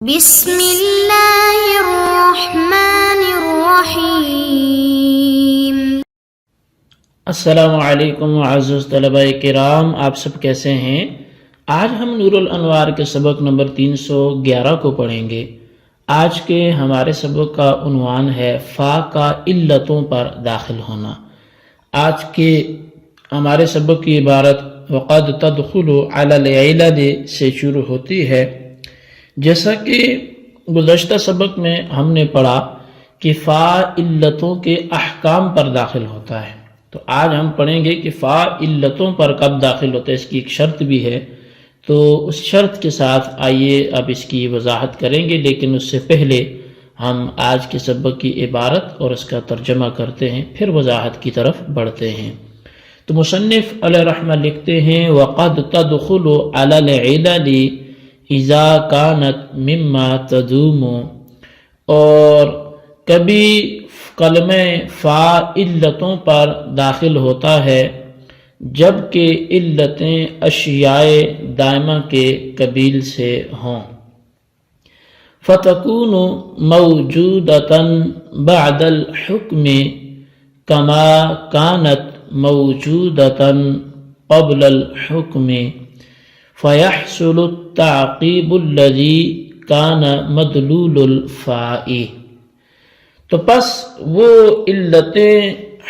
بسم اللہ الرحمن الرحیم۔ السلام علیکم معزز طلباء کرام، آپ سب کیسے ہیں؟ آج ہم نور الانوار کے سبق نمبر 311 کو پڑھیں گے۔ آج کے ہمارے سبق کا عنوان ہے فا کا علتوں پر داخل ہونا۔ آج کے ہمارے سبق کی عبارت وقد تدخل علی العلل سے شروع ہوتی ہے۔ جیسا کہ گزشتہ سبق میں ہم نے پڑھا کہ فا علتوں کے احکام پر داخل ہوتا ہے، تو آج ہم پڑھیں گے کہ فا علتوں پر کب داخل ہوتا ہے۔ اس کی ایک شرط بھی ہے، تو اس شرط کے ساتھ آئیے اب اس کی وضاحت کریں گے، لیکن اس سے پہلے ہم آج کے سبق کی عبارت اور اس کا ترجمہ کرتے ہیں، پھر وضاحت کی طرف بڑھتے ہیں۔ تو مصنف علیہ رحمہ لکھتے ہیں وقد تدخل علی العلل اذا کانت مما تدوم، اور کبھی کلمہ فا علتوں پر داخل ہوتا ہے جبکہ علتیں اشیاء دائمہ کے قبیل سے ہوں۔ فتکون موجودۃ بعد الحکم کما کانت موجودۃ قبل الحکم فیحصل التعقیب الذی کان مدلول الفاء۔ تو پس وہ علتیں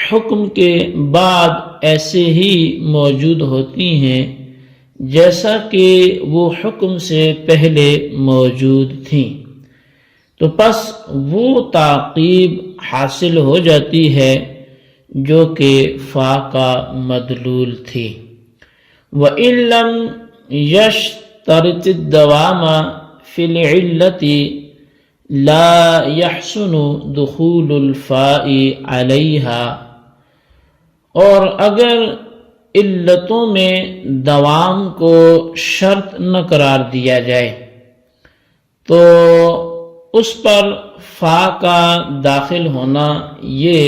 حکم کے بعد ایسے ہی موجود ہوتی ہیں جیسا کہ وہ حکم سے پہلے موجود تھیں، تو پس وہ تعقیب حاصل ہو جاتی ہے جو کہ فا کا مدلول تھی۔ وَإِن لَّمْ يَشْتَرِطِ الدَّوَامَ فِي الْعِلَّةِ لَا يَحْسُنُ دُخُولُ الْفَاءِ عَلَيْهَا، اور اگر علتوں میں دوام کو شرط نہ قرار دیا جائے تو اس پر فا کا داخل ہونا یہ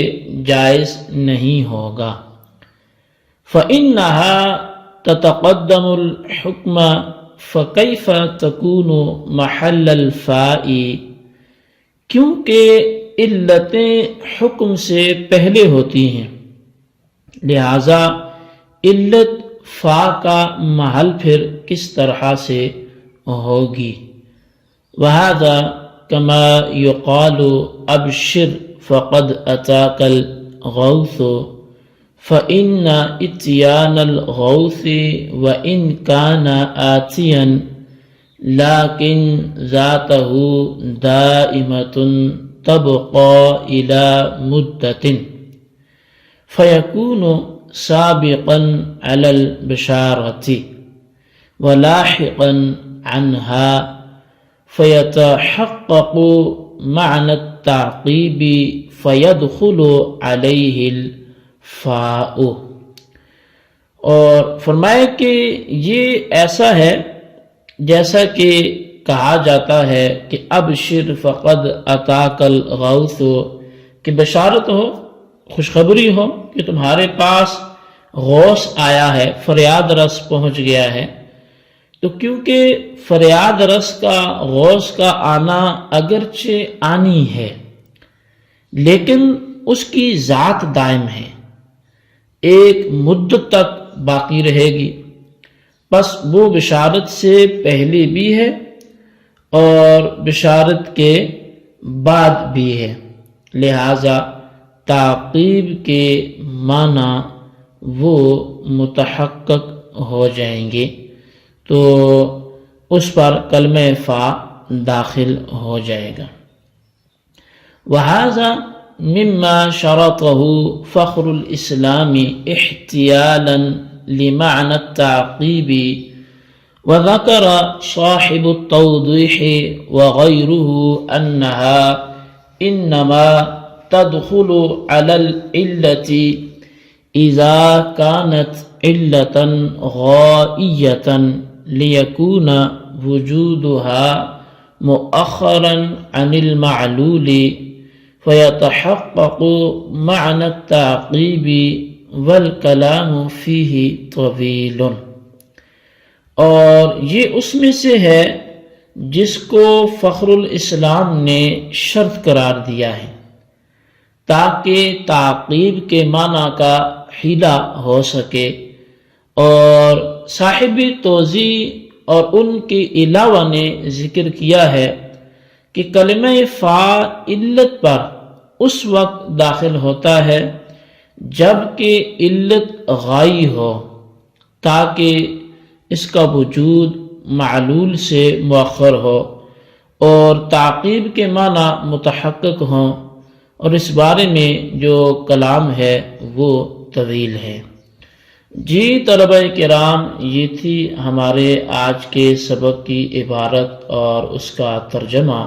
جائز نہیں ہوگا۔ فَإِنَّهَا تتقدم الحکم فکیف تکون محل الفاء، کیونکہ علتیں حکم سے پہلے ہوتی ہیں، لہذا علت فا کا محل پھر کس طرح سے ہوگی۔ وَهَذَا كَمَا يُقَالُ أَبْشِرْ فَقَدْ أَتَاكَ الْغَوْثُ فَإِنَّ إِتْيَانَ الْغَوْثِ وَإِنْ كَانَ آتِيًا لَكِنْ ذَاتَهُ دَائِمَةٌ تَبْقَى إِلَى مُدَّةٍ فَيَكُونُ سَابِقًا عَلَى الْبِشَارَةِ وَلَاحِقًا عَنْهَا فَيَتَحَقَّقُ مَعْنَى التَّعْقِيبِ فَيَدْخُلُ عَلَيْهِ فاء۔ اور فرمایا کہ یہ ایسا ہے جیسا کہ کہا جاتا ہے کہ ابشر فقد اتاک الغوث، کہ بشارت ہو، خوشخبری ہو کہ تمہارے پاس غوث آیا ہے، فریاد رس پہنچ گیا ہے۔ تو کیونکہ فریاد رس کا غوث کا آنا اگرچہ آنی ہے لیکن اس کی ذات دائم ہے، ایک مدت تک باقی رہے گی، بس وہ بشارت سے پہلے بھی ہے اور بشارت کے بعد بھی ہے، لہذا تعقیب کے معنی وہ متحقق ہو جائیں گے، تو اس پر کلمہ فا داخل ہو جائے گا۔ وَهَذَا مما شرطه فخر الاسلام احتیالا لمعنى التعقیب، وذكر صاحب التوضیح وغیره انها انما تدخل على العلة اذا كانت علة غائية ليكون وجودها مؤخرا عن المعلول فَيَتَحَقَّقُ مَعْنَى التَّعْقِيبِ وَالْكَلَامُ فِيهِ طَوِيلٌ، اور یہ اس میں سے ہے جس کو فخر الاسلام نے شرط قرار دیا ہے تاکہ تعقیب کے معنی کا حیلہ ہو سکے، اور صاحب توضیح اور ان کے علاوہ نے ذکر کیا ہے کہ کلمہ فا علت پر اس وقت داخل ہوتا ہے جب کہ علت غائی ہو، تاکہ اس کا وجود معلول سے مؤخر ہو اور تعقیب کے معنی متحقق ہوں، اور اس بارے میں جو کلام ہے وہ طویل ہے۔ جی طلبہ کرام، یہ تھی ہمارے آج کے سبق کی عبارت اور اس کا ترجمہ۔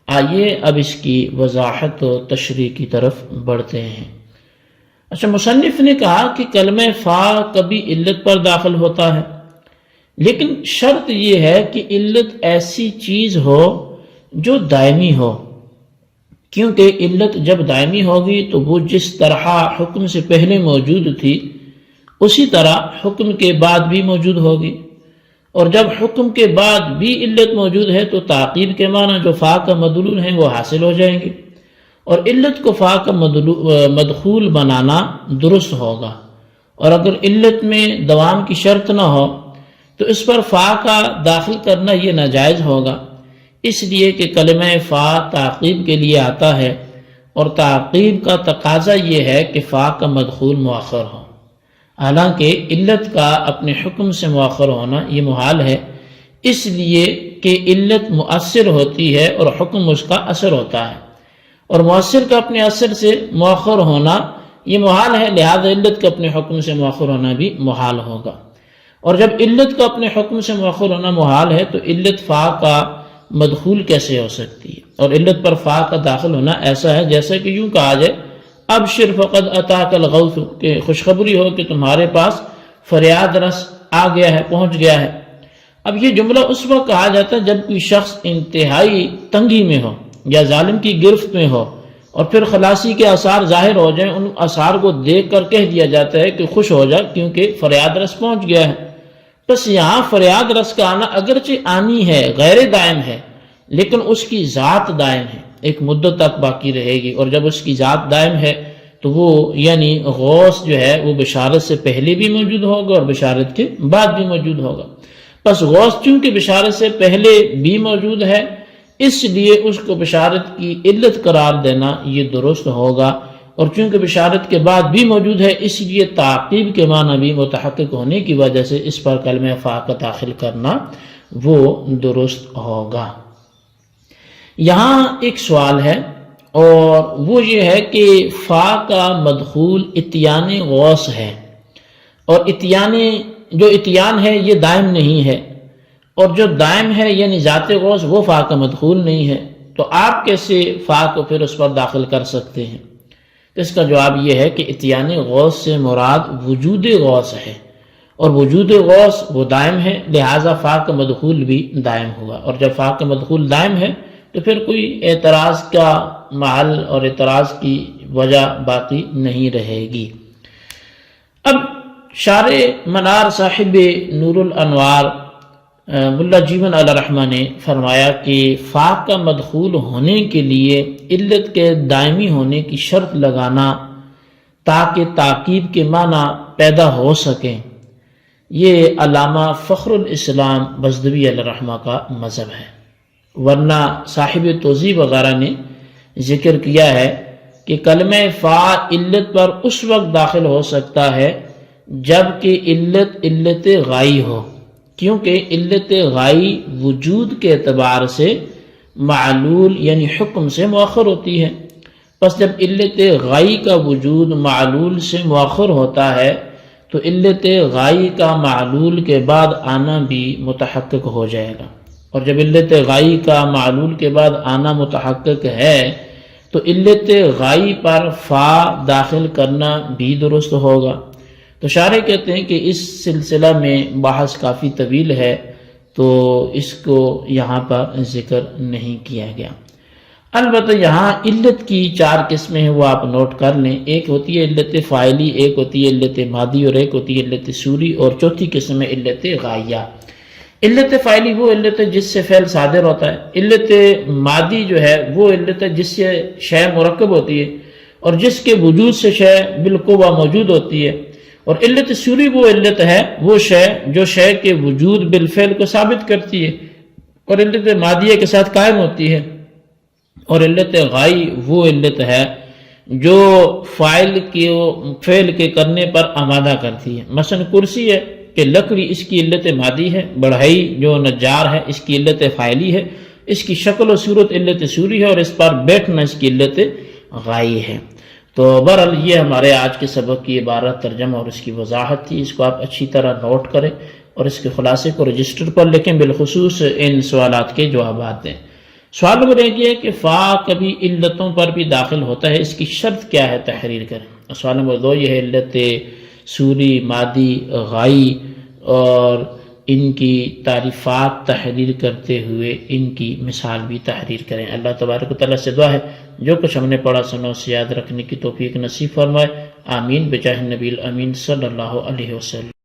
آئیے اب اس کی وضاحت و تشریح کی طرف بڑھتے ہیں۔ اچھا، مصنف نے کہا کہ کلمہ فا کبھی علت پر داخل ہوتا ہے، لیکن شرط یہ ہے کہ علت ایسی چیز ہو جو دائمی ہو، کیونکہ علت جب دائمی ہوگی تو وہ جس طرح حکم سے پہلے موجود تھی اسی طرح حکم کے بعد بھی موجود ہوگی، اور جب حکم کے بعد بھی علت موجود ہے تو تعقیب کے معنی جو فا کا مدلول ہیں وہ حاصل ہو جائیں گے، اور علت کو فا کا مدخول بنانا درست ہوگا، اور اگر علت میں دوام کی شرط نہ ہو تو اس پر فا کا داخل کرنا یہ ناجائز ہوگا، اس لیے کہ کلمہ فا تعقیب کے لیے آتا ہے، اور تعقیب کا تقاضا یہ ہے کہ فا کا مدخول مؤخر ہو، حالانکہ علت کا اپنے حکم سے مؤخر ہونا یہ محال ہے، اس لیے کہ علت مؤثر ہوتی ہے اور حکم اس کا اثر ہوتا ہے، اور مؤثر کا اپنے اثر سے مؤخر ہونا یہ محال ہے، لہذا علت کا اپنے حکم سے مؤخر ہونا بھی محال ہوگا، اور جب علت کا اپنے حکم سے مؤخر ہونا محال ہے تو علت فا کا مدخول کیسے ہو سکتی ہے؟ اور علت پر فا کا داخل ہونا ایسا ہے جیسا کہ یوں کہا جائے ابشر فقد اتاک الغوث، کہ خوشخبری ہو کہ تمہارے پاس فریاد رس آ گیا ہے، پہنچ گیا ہے۔ اب یہ جملہ اس وقت کہا جاتا ہے جب کوئی شخص انتہائی تنگی میں ہو یا ظالم کی گرفت میں ہو اور پھر خلاصی کے آثار ظاہر ہو جائیں، ان آثار کو دیکھ کر کہہ دیا جاتا ہے کہ خوش ہو جا کیونکہ فریاد رس پہنچ گیا ہے۔ بس یہاں فریاد رس کا آنا اگرچہ آنی ہے، غیر دائم ہے، لیکن اس کی ذات دائم ہے، ایک مدت تک باقی رہے گی، اور جب اس کی ذات دائم ہے تو وہ یعنی غوث جو ہے وہ بشارت سے پہلے بھی موجود ہوگا اور بشارت کے بعد بھی موجود ہوگا۔ بس غوث چونکہ بشارت سے پہلے بھی موجود ہے، اس لیے اس کو بشارت کی علت قرار دینا یہ درست ہوگا، اور چونکہ بشارت کے بعد بھی موجود ہے اس لیے تعقیب کے معنی بھی متحقق ہونے کی وجہ سے اس پر کلمہ فا کا داخل کرنا وہ درست ہوگا۔ یہاں ایک سوال ہے، اور وہ یہ ہے کہ فا کا مدخول اتیان غوث ہے، اور جو اتیان ہے یہ دائم نہیں ہے، اور جو دائم ہے یعنی ذات غوث وہ فا کا مدخول نہیں ہے، تو آپ کیسے فا کو پھر اس پر داخل کر سکتے ہیں؟ تو اس کا جواب یہ ہے کہ اتیان غوث سے مراد وجود غوث ہے، اور وجود غوث وہ دائم ہے، لہٰذا فا کا مدخول بھی دائم ہوا، اور جب فا کا مدخول دائم ہے تو پھر کوئی اعتراض کا محل اور اعتراض کی وجہ باقی نہیں رہے گی۔ اب شارح منار صاحب نور الانوار ملا جیون علیہ رحمہ نے فرمایا کہ فا کا مدخول ہونے کے لیے علت کے دائمی ہونے کی شرط لگانا تاکہ تعقیب کے معنی پیدا ہو سکیں، یہ علامہ فخر الاسلام بزدوی علیہ رحمہ کا مذہب ہے، ورنہ صاحب توضیح وغیرہ نے ذکر کیا ہے کہ کلمہ فا علت پر اس وقت داخل ہو سکتا ہے جب کہ علت غائی ہو، کیونکہ علت غائی وجود کے اعتبار سے معلول یعنی حکم سے مؤخر ہوتی ہے، پس جب علت غائی کا وجود معلول سے مؤخر ہوتا ہے تو علت غائی کا معلول کے بعد آنا بھی متحقق ہو جائے گا، اور جب علت غائی کا معلول کے بعد آنا متحقق ہے تو علت غائی پر فا داخل کرنا بھی درست ہوگا۔ تو شارح کہتے ہیں کہ اس سلسلہ میں بحث کافی طویل ہے، تو اس کو یہاں پر ذکر نہیں کیا گیا۔ البتہ یہاں علت کی 4 قسمیں ہیں، وہ آپ نوٹ کر لیں۔ ایک ہوتی ہے علت فاعلی، ایک ہوتی ہے علت ماضی، اور ایک ہوتی ہے علت سوری، اور چوتھی قسم ہے علت غائیہ۔ علت فاعلی وہ علت ہے جس سے فعل صادر ہوتا ہے، علت مادی جو ہے وہ علت ہے جس سے شے مرکب ہوتی ہے اور جس کے وجود سے شے بالقوہ موجود ہوتی ہے، اور علت سوری وہ علت ہے وہ شے جو شے کے وجود بالفعل کو ثابت کرتی ہے اور علت مادیہ کے ساتھ قائم ہوتی ہے، اور علت غائی وہ علت ہے جو فعل کے کرنے پر آمادہ کرتی ہے۔ مثلا کرسی ہے کہ لکڑی، اس کی علت مادی ہے، بڑھئی جو نجار ہے اس کی علت فاعلی ہے، اس کی شکل و صورت علت سوری ہے، اور اس پر بیٹھنا اس کی علت غائی ہے۔ تو بہرحال یہ ہمارے آج کے سبق کی عبارت، ترجمہ اور اس کی وضاحت تھی، اس کو آپ اچھی طرح نوٹ کریں اور اس کے خلاصے کو رجسٹر پر لکھیں، بالخصوص ان سوالات کے جوابات دیں۔ سوال نمبر 1 یہ ہے کہ فا کبھی علتوں پر بھی داخل ہوتا ہے، اس کی شرط کیا ہے، تحریر کریں۔ سوال نمبر 2 یہ ہے علت سوری، مادی، غائی اور ان کی تعریفات تحریر کرتے ہوئے ان کی مثال بھی تحریر کریں۔ اللہ تبارک و تعالیٰ سے دعا ہے جو کچھ ہم نے پڑھا سنا اسے یاد رکھنے کی توفیق نصیب فرمائے، آمین بجاہ نبی الامین صلی اللہ علیہ وسلم۔